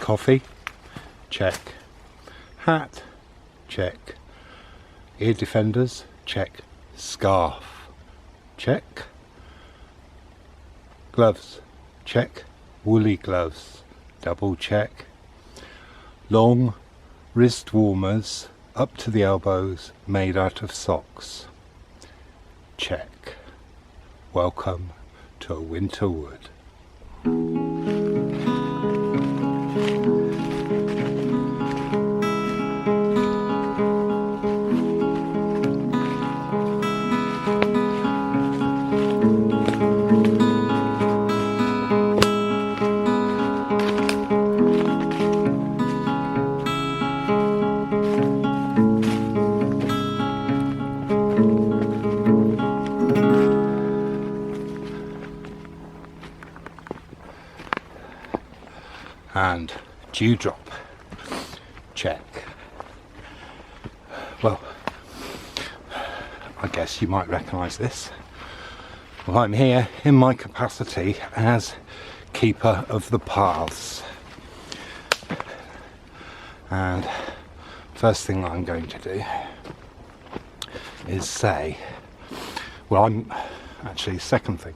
Coffee, check. Hat, check. Ear defenders, check. Scarf, check. Gloves, check. Woolly gloves, double check. Long wrist warmers up to the elbows made out of socks, check. Welcome to a winter wood. And dewdrop, check. Well, I guess you might recognise this. Well, I'm here in my capacity as keeper of the paths, and first thing I'm going to do is say, well, I'm actually, second thing,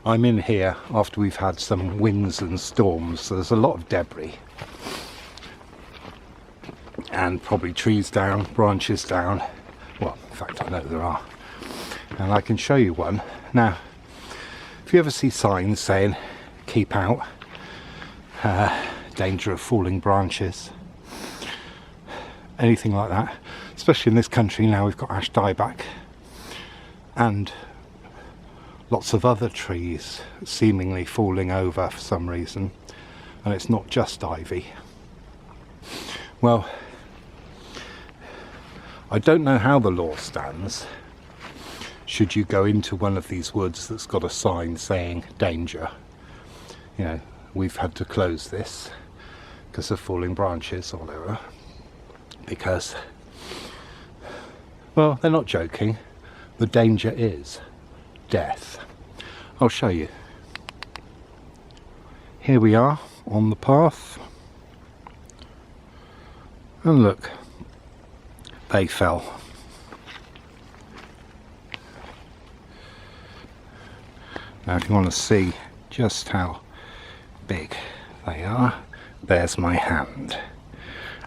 I'm in here after we've had some winds and storms, so there's a lot of debris and probably trees down, branches down. Well, in fact I know there are, and I can show you one. Now, if you ever see signs saying keep out, danger of falling branches, anything like that, especially in this country now we've got ash dieback and lots of other trees seemingly falling over for some reason, and it's not just ivy. Well, I don't know how the law stands should you go into one of these woods that's got a sign saying danger. You know, we've had to close this because of falling branches or whatever, because, well, they're not joking, the danger is death. I'll show you. Here we are on the path, and look, they fell. Now if you want to see just how big they are, there's my hand,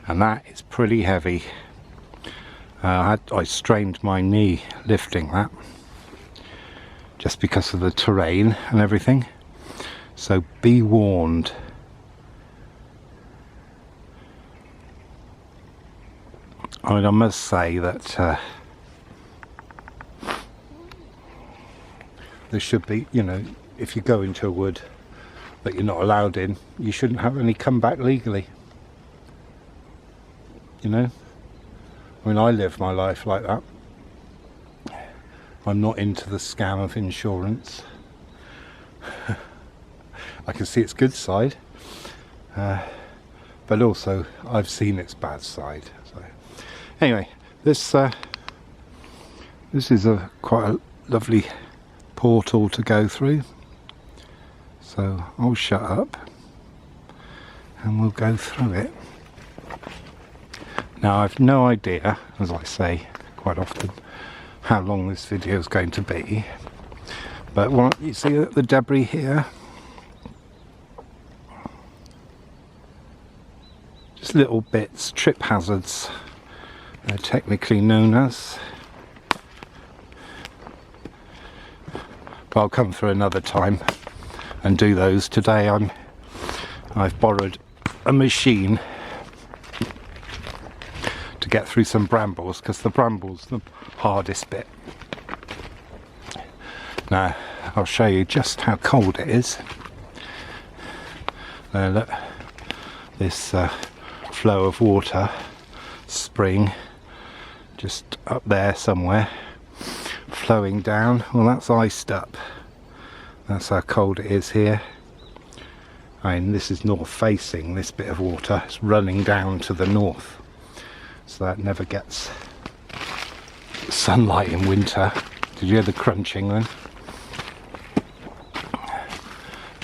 and that is pretty heavy. I strained my knee lifting that, just because of the terrain and everything, so be warned. I mean, I must say that there should be, you know, if you go into a wood that you're not allowed in, you shouldn't have any come back legally, you know. I mean, I live my life like that. I'm not into the scam of insurance. I can see its good side, but also I've seen its bad side. So anyway, this is quite a lovely portal to go through, so I'll shut up and we'll go through it. Now, I've no idea, as I say quite often, how long this video is going to be, but what you see the debris here, just little bits, trip hazards they're technically known as, but I'll come through another time and do those. Today I've borrowed a machine to get through some brambles, because the brambles are the hardest bit. Now I'll show you just how cold it is. Look, this flow of water, spring, just up there somewhere, flowing down. Well, that's iced up. That's how cold it is here. I mean, this is north facing, this bit of water. It's running down to the north, so that never gets sunlight in winter. Did you hear the crunching then?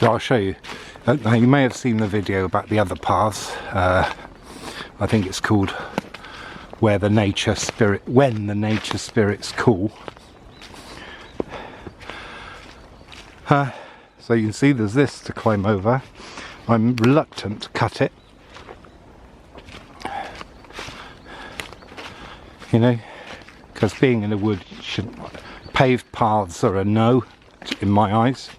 So I'll show you. Now you may have seen the video about the other paths. I think it's called when the nature spirits call. So you can see there's this to climb over. I'm reluctant to cut it, you know, because being in the wood, paved paths are a no in my eyes.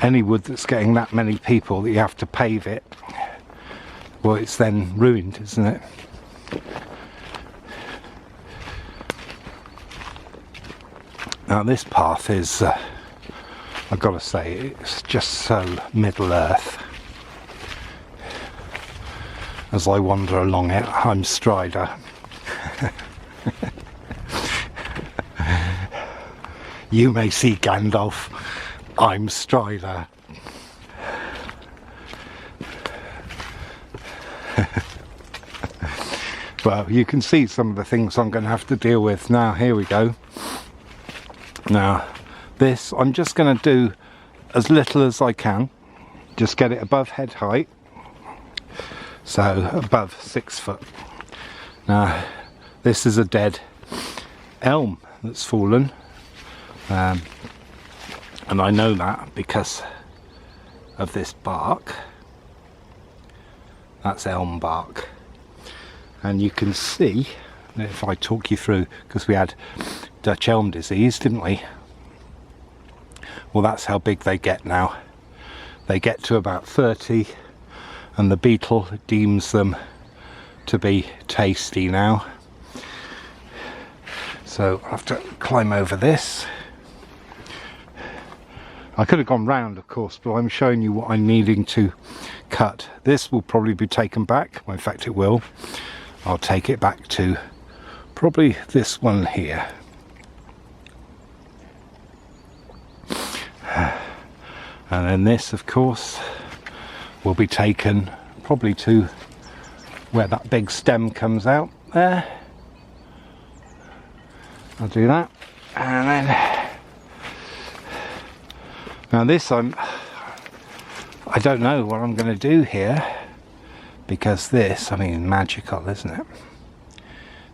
Any wood that's getting that many people that you have to pave it, well, it's then ruined, isn't it? Now this path is, I've got to say, it's just so Middle Earth. As I wander along it, I'm Strider. You may see Gandalf, I'm Strider. Well, you can see some of the things I'm going to have to deal with now. Here we go. Now, this, I'm just going to do as little as I can. Just get it above head height. So, above 6 foot. Now, this is a dead elm that's fallen. And I know that because of this bark. That's elm bark. And you can see, if I talk you through, because we had Dutch elm disease, didn't we? Well, that's how big they get now. They get to about 30, and the beetle deems them to be tasty now. So I have to climb over this. I could have gone round, of course, but I'm showing you what I'm needing to cut. This will probably be taken back. Well, in fact, it will. I'll take it back to probably this one here. And then this, of course, will be taken probably to where that big stem comes out there. I'll do that. And then, now this I don't know what I'm going to do here, because this, I mean, magical, isn't it?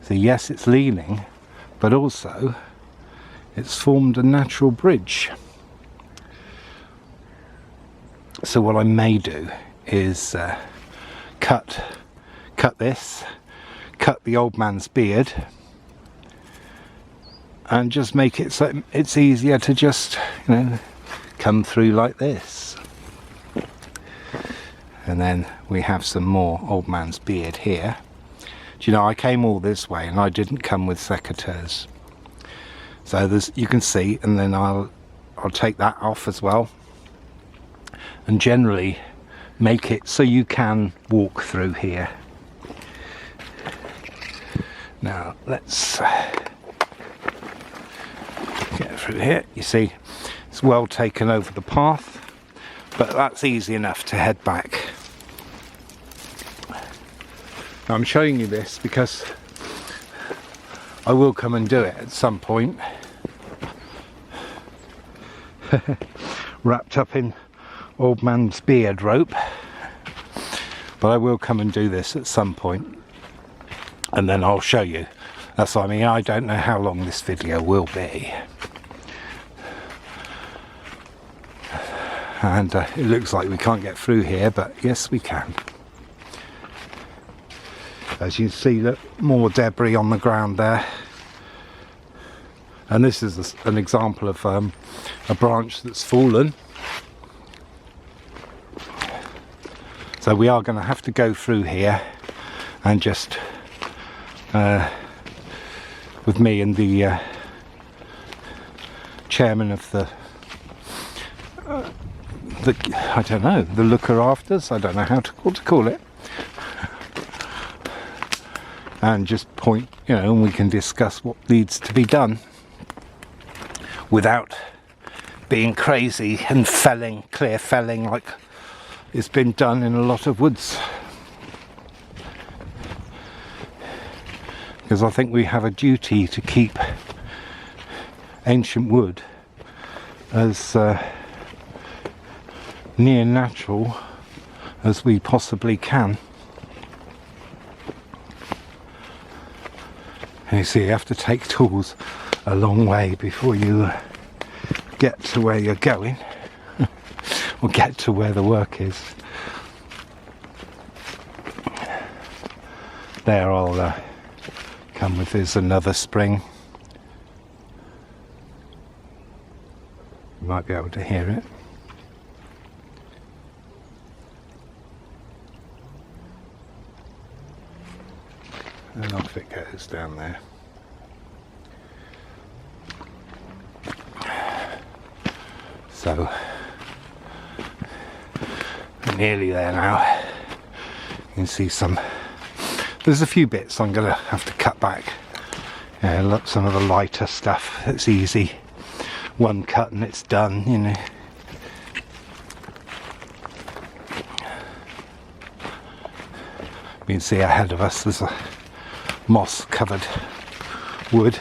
So yes, it's leaning, but also it's formed a natural bridge. So what I may do is cut this, cut the old man's beard, and just make it so it's easier to just, you know, come through like this. And then we have some more old man's beard here. Do you know, I came all this way and I didn't come with secateurs. So there's, you can see, and then I'll take that off as well. And generally make it so you can walk through here. Now let's get through here. You see, it's well taken over the path, but that's easy enough to head back. Now, I'm showing you this because I will come and do it at some point. Wrapped up in old man's beard rope, but I will come and do this at some point, and then I'll show you. That's what I mean. I don't know how long this video will be, and it looks like we can't get through here, but yes, we can. As you see, look, more debris on the ground there, and this is an example of a branch that's fallen. So we are going to have to go through here and just with me and the chairman of the I don't know, the looker afters, I don't know what to call it, and just point, you know, and we can discuss what needs to be done without being crazy and clear felling like it's been done in a lot of woods. Because I think we have a duty to keep ancient wood as near natural as we possibly can. And you see, you have to take tools a long way before you get to where you're going, or get to where the work is. There, I'll come with this another spring. You might be able to hear it. And off it goes down there. So, nearly there now. You can see there's a few bits I'm going to have to cut back. Yeah, look, some of the lighter stuff, it's easy. One cut and it's done, you know. You can see ahead of us there's a moss covered wood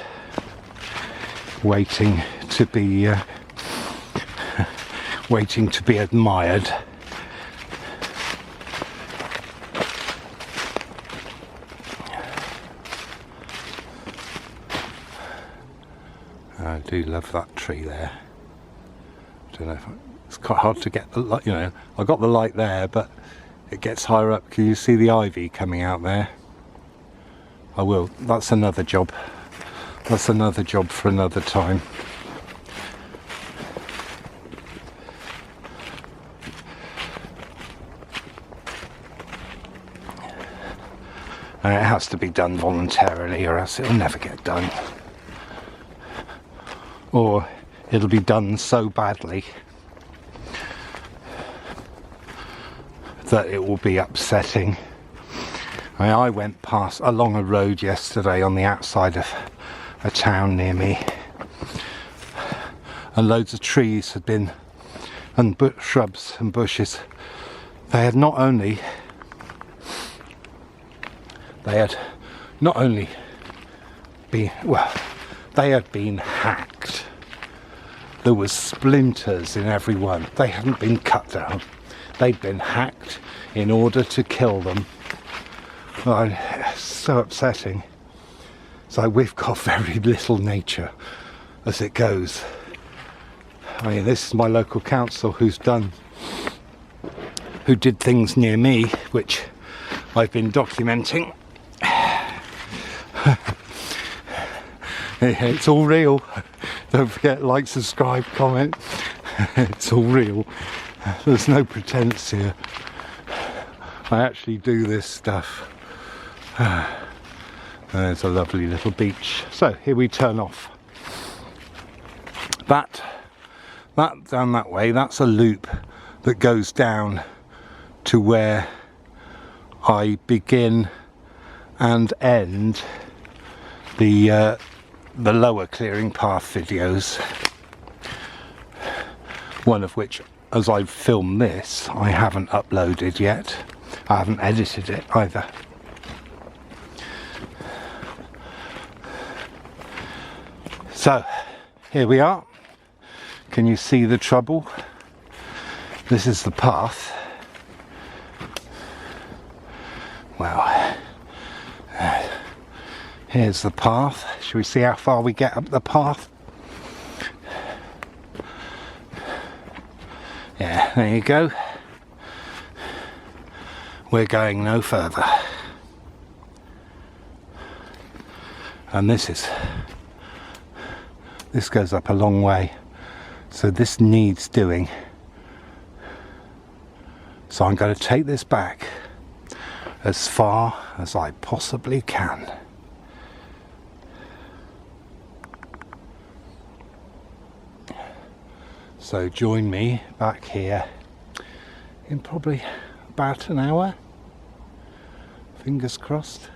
waiting to be admired. I do love that tree there. I don't know if it's quite hard to get the light, you know. I got the light there, but it gets higher up. Can you see the ivy coming out there? I will. That's another job. That's another job for another time. And it has to be done voluntarily, or else it'll never get done. Or it'll be done so badly that it will be upsetting. I went past along a road yesterday on the outside of a town near me, and loads of trees had been, and shrubs and bushes. They had not only been, well, they had been hacked. There was splinters in every one. They hadn't been cut down. They'd been hacked in order to kill them. Oh, it's so upsetting. So we've got very little nature as it goes. I mean, this is my local council who did things near me, which I've been documenting. It's all real. Don't forget, like, subscribe, comment. It's all real. There's no pretense here. I actually do this stuff. There's a lovely little beach. So here we turn off. That down that way, that's a loop that goes down to where I begin and end the lower clearing path videos. One of which, as I've filmed this, I haven't uploaded yet. I haven't edited it either. So, here we are. Can you see the trouble? This is the path. Well, here's the path. Shall we see how far we get up the path? Yeah, there you go. We're going no further. And this goes up a long way. So this needs doing. So I'm going to take this back as far as I possibly can. So join me back here in probably about an hour. Fingers crossed.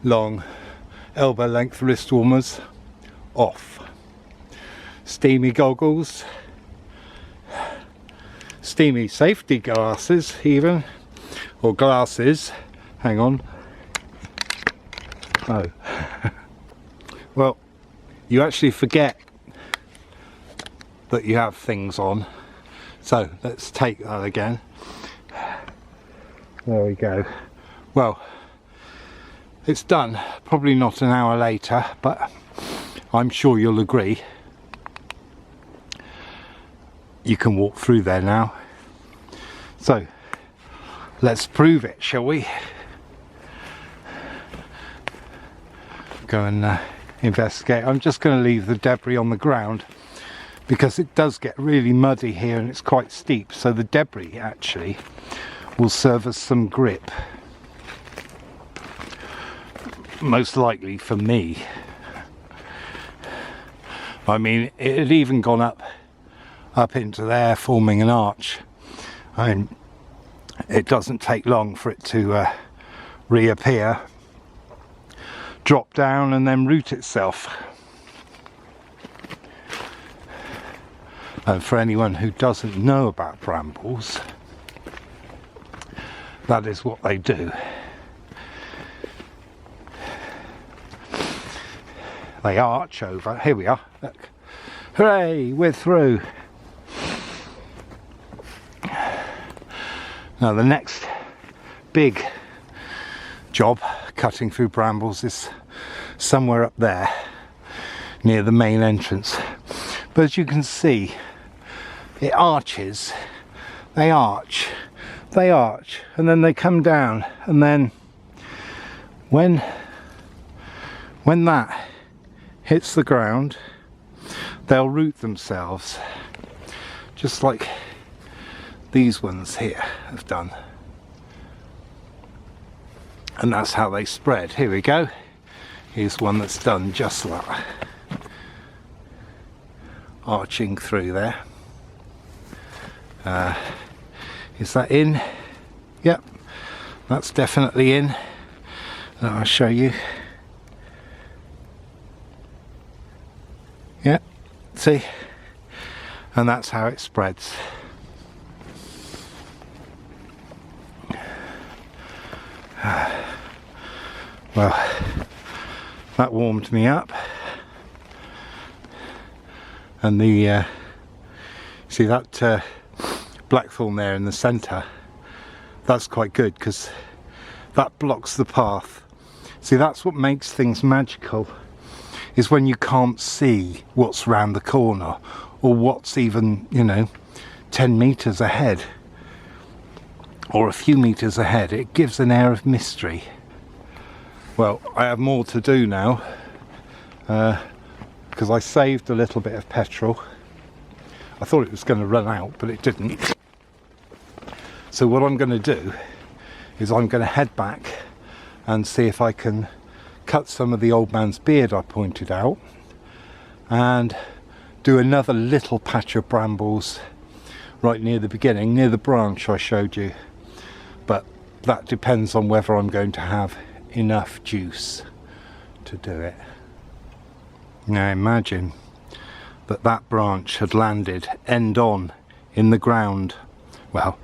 Long elbow length wrist warmers off. Steamy goggles. Steamy safety glasses even, or glasses. Hang on. Oh. Well, you actually forget that you have things on. So let's take that again. There we go. Well, it's done. Probably not an hour later, but I'm sure you'll agree. You can walk through there now. So let's prove it, shall we? Go and investigate. I'm just going to leave the debris on the ground because it does get really muddy here and it's quite steep, so the debris actually will serve as some grip, most likely for me. I mean, it had even gone up into there, forming an arch, and it doesn't take long for it to reappear, drop down and then root itself. And for anyone who doesn't know about brambles, that is what they do. They arch over. Here we are. Look. Hooray, we're through. Now the next big job cutting through brambles is somewhere up there near the main entrance. But as you can see, it arches, they arch, and then they come down, and then when that hits the ground, they'll root themselves, just like these ones here have done. And that's how they spread. Here we go. Here's one that's done just that. Arching through there. Is that in? Yep, that's definitely in. I'll show you. Yeah, see? And that's how it spreads. Well, that warmed me up. And the see that blackthorn there in the centre, that's quite good because that blocks the path. See, that's what makes things magical, is when you can't see what's round the corner or what's even, you know, 10 metres ahead or a few metres ahead. It gives an air of mystery. Well, I have more to do now because I saved a little bit of petrol. I thought it was going to run out, but it didn't. So what I'm going to do is I'm going to head back and see if I can cut some of the old man's beard I pointed out and do another little patch of brambles right near the beginning, near the branch I showed you. But that depends on whether I'm going to have enough juice to do it. Now imagine that branch had landed end on in the ground, well,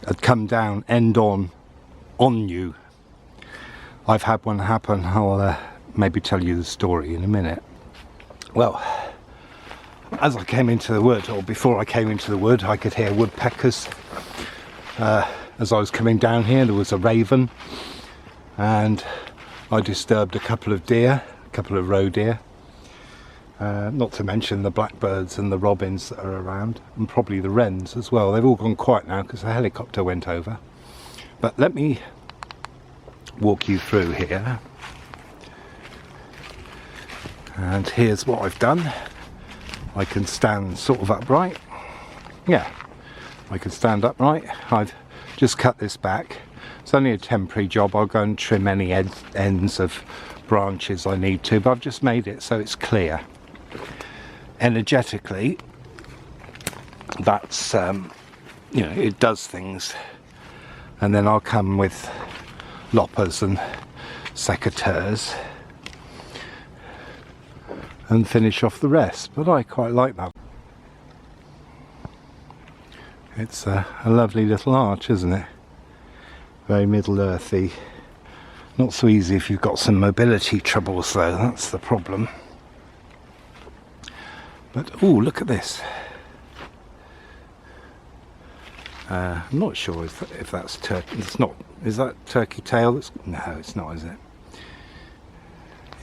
had come down end on you. I've had one happen. I'll maybe tell you the story in a minute. Well, as I came into the wood, or before I came into the wood, I could hear woodpeckers. As I was coming down here, there was a raven, and I disturbed a couple of deer, a couple of roe deer. Not to mention the blackbirds and the robins that are around, and probably the wrens as well. They've all gone quiet now because the helicopter went over. But let me walk you through here. And here's what I've done. I can stand sort of upright. Yeah, I can stand upright. I've just cut this back. It's only a temporary job. I'll go and trim any ends of branches I need to, but I've just made it so it's clear. Energetically, that's you know, it does things. And then I'll come with loppers and secateurs and finish off the rest. But I quite like that. It's a lovely little arch, isn't it? Very Middle Earthy. Not so easy if you've got some mobility troubles though, that's the problem. But oh, look at this. I'm not sure if that's turkey. It's not. Is that turkey tail? No, it's not, is it?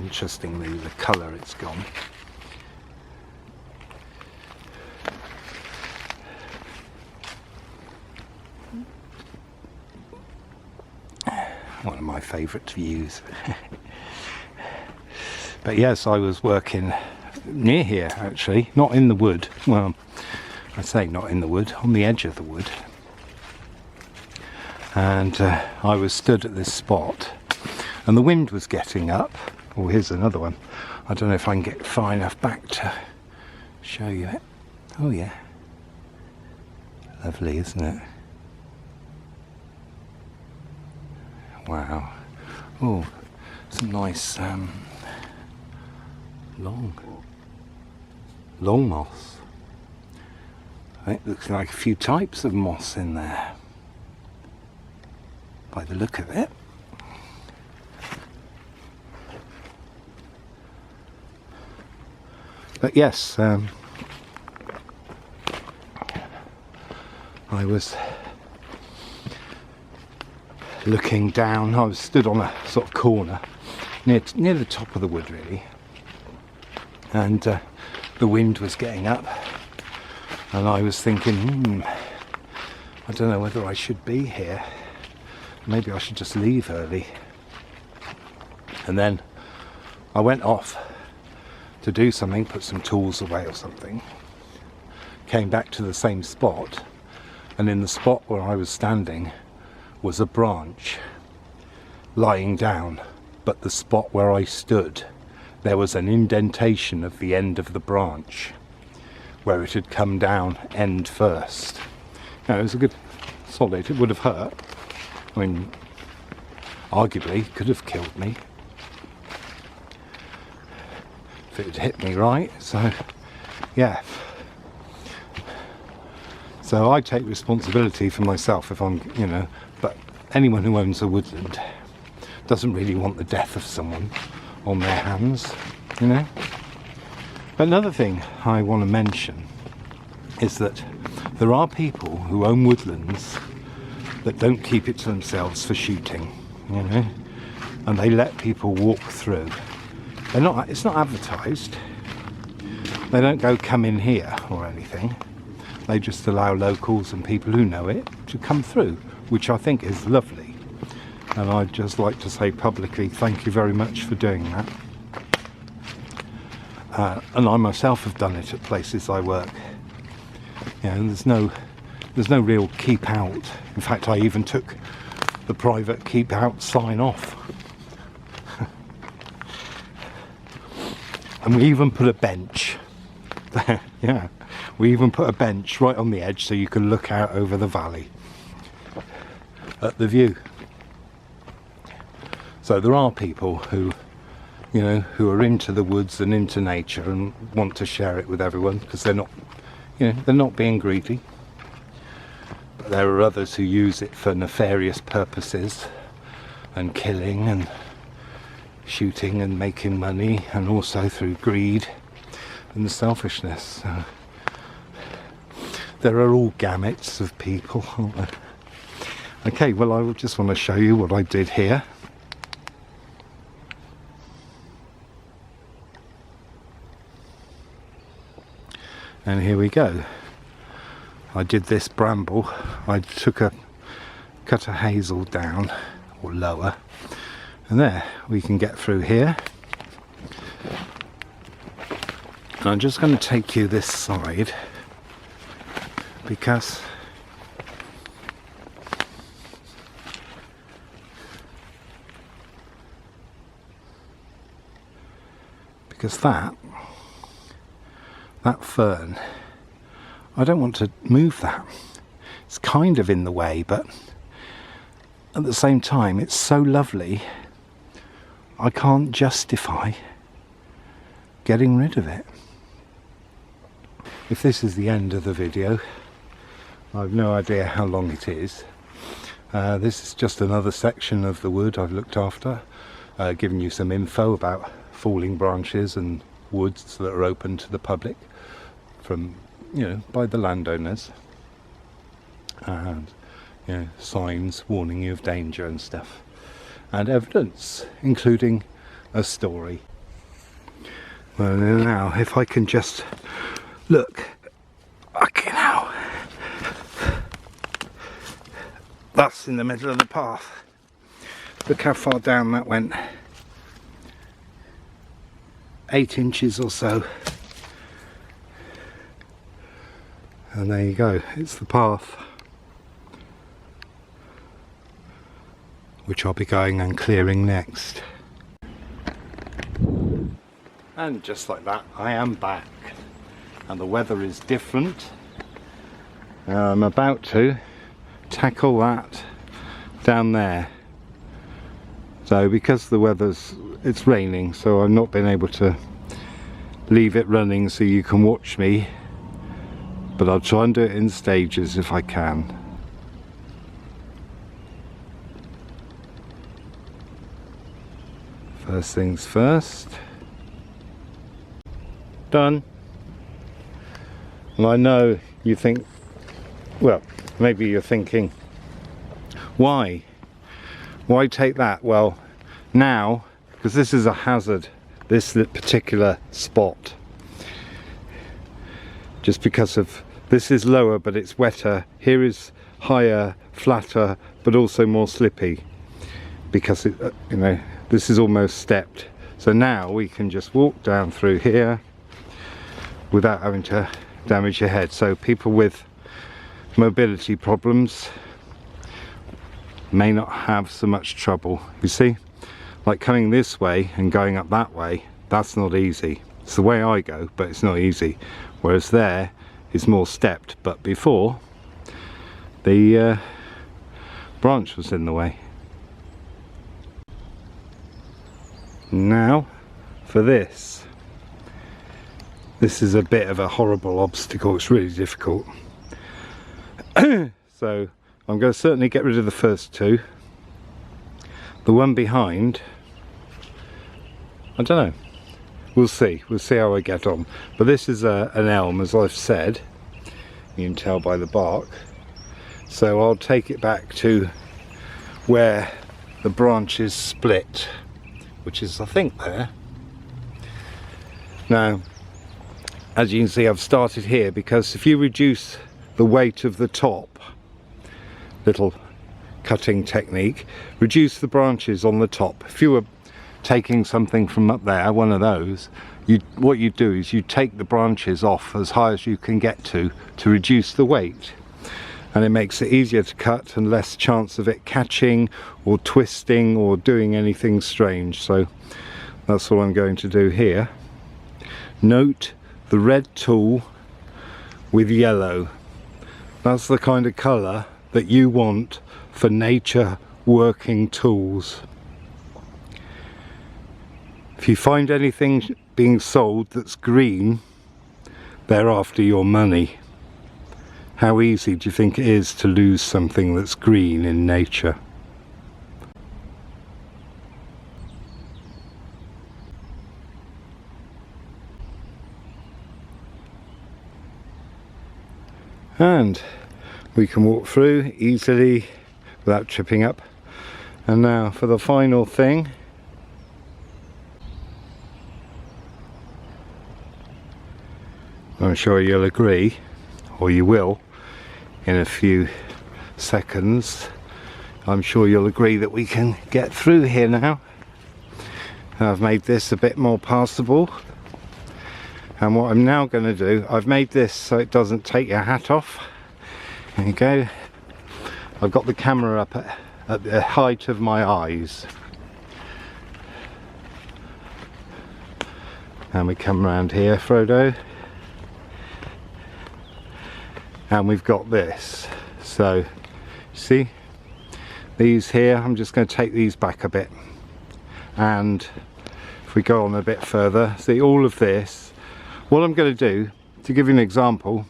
Interestingly, the colour it's gone. One of my favourite views. But yes, I was working near here actually, not in the wood. Well, I say not in the wood, on the edge of the wood. And I was stood at this spot and the wind was getting up. Oh, here's another one. I don't know if I can get far enough back to show you it. Oh yeah. Lovely, isn't it? Wow. Oh, some nice long moss. It looks like a few types of moss in there, by the look of it. But yes, I was looking down. I was stood on a sort of corner near the top of the wood really, and the wind was getting up and I was thinking, I don't know whether I should be here. Maybe I should just leave early. And then I went off to do something, put some tools away or something, came back to the same spot, and in the spot where I was standing was a branch lying down, but the spot where I stood, there was an indentation of the end of the branch where it had come down end first. Now, it was a good solid. It would have hurt. I mean, arguably could have killed me if it had hit me right. So yeah, so I take responsibility for myself if I'm, you know, but anyone who owns a woodland doesn't really want the death of someone on their hands, you know. But another thing I want to mention is that there are people who own woodlands that don't keep it to themselves for shooting, you know, and they let people walk through. It's not advertised. They don't go come in here or anything. They just allow locals and people who know it to come through, which I think is lovely. And I'd just like to say publicly, thank you very much for doing that. And I myself have done it at places I work. You know, there's no real keep out. In fact, I even took the private keep out sign off. And we even put a bench. Yeah, we even put a bench right on the edge so you can look out over the valley at the view. So there are people who, you know, who are into the woods and into nature and want to share it with everyone because they're not, you know, they're not being greedy. But there are others who use it for nefarious purposes and killing and shooting and making money, and also through greed and selfishness. So there are all gamuts of people, aren't there? Okay, well, I just want to show you what I did here. And here we go. I did this bramble. I cut a hazel down, or lower, and there we can get through here. And I'm just going to take you this side because that fern, I don't want to move that. It's kind of in the way, but at the same time it's so lovely I can't justify getting rid of it. If this is the end of the video, I have no idea how long it is, This is just another section of the wood I've looked after, giving you some info about falling branches and woods that are open to the public from, by the landowners, and signs warning you of danger and stuff, and evidence, including a story. Well, now if I can just look, okay, now that's in the middle of the path. Look how far down that went. 8 inches or so. And there you go, it's the path which I'll be going and clearing next. And just like that, I am back, and the weather is different. I'm about to tackle that down there. So because the it's raining, so I've not been able to leave it running so you can watch me, but I'll try and do it in stages if I can. First things first. Done. And I know you think, well, maybe you're thinking, why take that? Well, now, because this is a hazard, this particular spot, just because of this is lower but it's wetter, here is higher, flatter, but also more slippy, because it, this is almost stepped. So now we can just walk down through here without having to damage your head. So people with mobility problems may not have so much trouble. You see, like coming this way and going up that way, that's not easy. It's the way I go, but it's not easy. Whereas there is more stepped, but before the branch was in the way. Now for this is a bit of a horrible obstacle. It's really difficult. So I'm going to certainly get rid of the first two. The one behind, I don't know, we'll see how I get on. But this is an elm, as I've said, you can tell by the bark. So I'll take it back to where the branches split, which is, I think, there. Now, as you can see, I've started here because if you reduce the weight of the top, little cutting technique, reduce the branches on the top. If you were taking something from up there, one of those, what you do is you take the branches off as high as you can get to reduce the weight, and it makes it easier to cut and less chance of it catching or twisting or doing anything strange. So that's what I'm going to do here. Note the red tool with yellow. That's the kind of colour that you want for nature working tools. If you find anything being sold that's green, they're after your money. How easy do you think it is to lose something that's green in nature? And we can walk through easily without tripping up. And now for the final thing. I'm sure you'll agree, or you will in a few seconds. I'm sure you'll agree that we can get through here now. I've made this a bit more passable. And what I'm now going to do, I've made this so it doesn't take your hat off. There you go. I've got the camera up at the height of my eyes. And we come around here, Frodo. And we've got this. So, see? These here, I'm just going to take these back a bit. And if we go on a bit further, see all of this. What I'm going to do, to give you an example,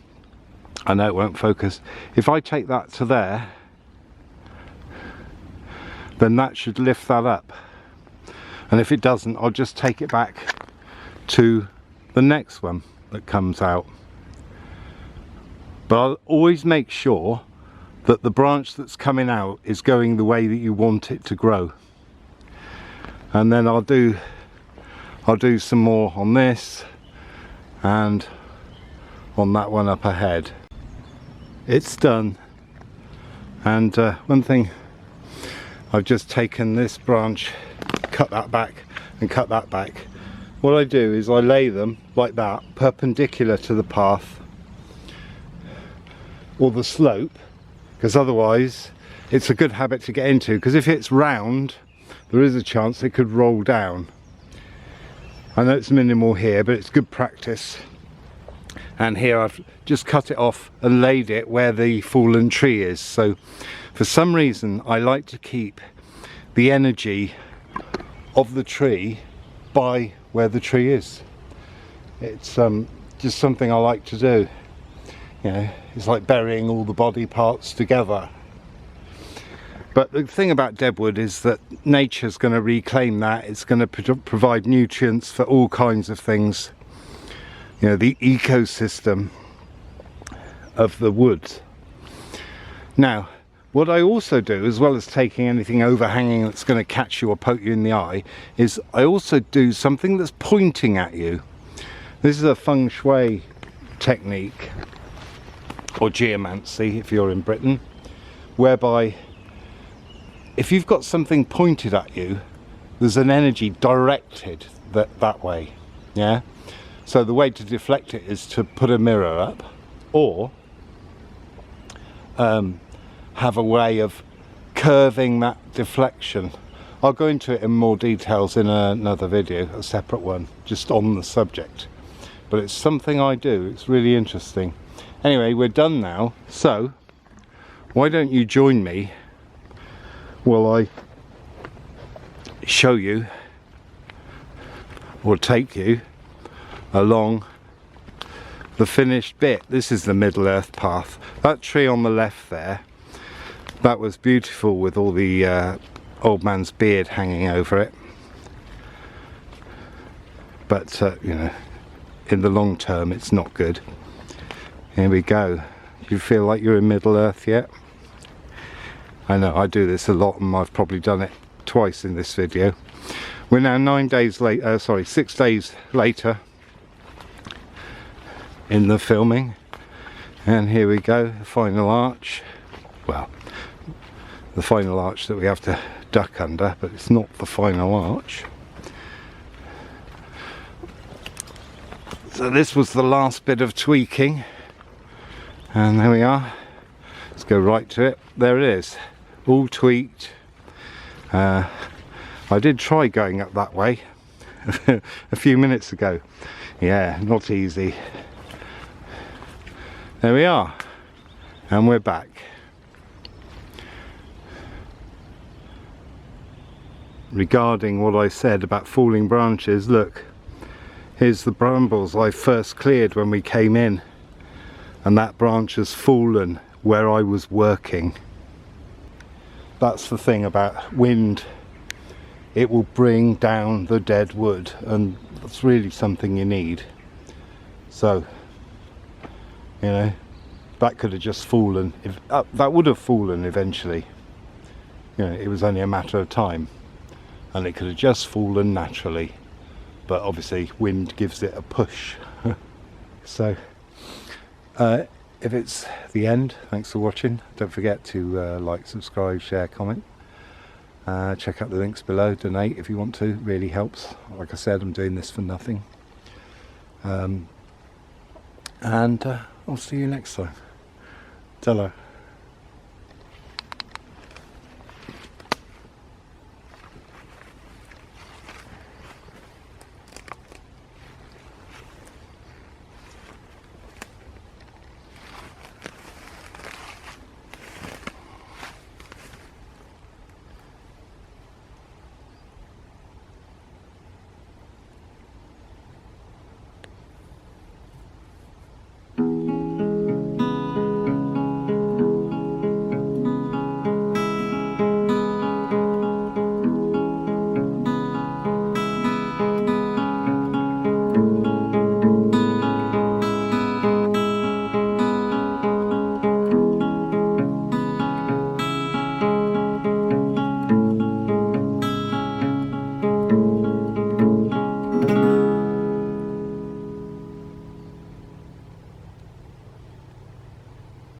I know it won't focus, if I take that to there, then that should lift that up. And if it doesn't, I'll just take it back to the next one that comes out. But I'll always make sure that the branch that's coming out is going the way that you want it to grow. And then I'll do some more on this and on that one up ahead. It's done. And one thing, I've just taken this branch, cut that back and cut that back. What I do is I lay them like that, perpendicular to the path or the slope, because otherwise it's a good habit to get into, because if it's round there is a chance it could roll down. I know it's minimal here, but it's good practice. And here I've just cut it off and laid it where the fallen tree is. So for some reason I like to keep the energy of the tree by where the tree is. It's just something I like to do. You know, it's like burying all the body parts together. But the thing about deadwood is that nature's going to reclaim that. It's going to provide nutrients for all kinds of things. You know, the ecosystem of the woods. Now, what I also do, as well as taking anything overhanging that's going to catch you or poke you in the eye, is I also do something that's pointing at you. This is a feng shui technique, or geomancy if you're in Britain, whereby if you've got something pointed at you, there's an energy directed that way. Yeah. So the way to deflect it is to put a mirror up, or have a way of curving that deflection. I'll go into it in more details in another video, a separate one, just on the subject. But it's something I do, it's really interesting. Anyway, we're done now, so why don't you join me while I show you, or take you along the finished bit. This is the Middle Earth path. That tree on the left there, that was beautiful with all the old man's beard hanging over it. But you know, in the long term it's not good. Here we go. You feel like you're in Middle Earth yet? I know I do this a lot, and I've probably done it twice in this video. We're now 6 days later in the filming, and here we go, the final arch. Well, the final arch that we have to duck under, but it's not the final arch. So this was the last bit of tweaking, and there we are. Let's go right to it. There it is, all tweaked. I did try going up that way a few minutes ago. Yeah, not easy. There we are, and we're back. Regarding what I said about falling branches, look, here's the brambles I first cleared when we came in, and that branch has fallen where I was working. That's the thing about wind, it will bring down the dead wood, and that's really something you need. So, you know, that could have just fallen, that would have fallen eventually. You know, it was only a matter of time, and it could have just fallen naturally, but obviously wind gives it a push. So if it's the end, thanks for watching. Don't forget to like, subscribe, share, comment. Check out the links below, donate if you want to, really helps. Like I said, I'm doing this for nothing. And I'll see you next time. Ta-ra.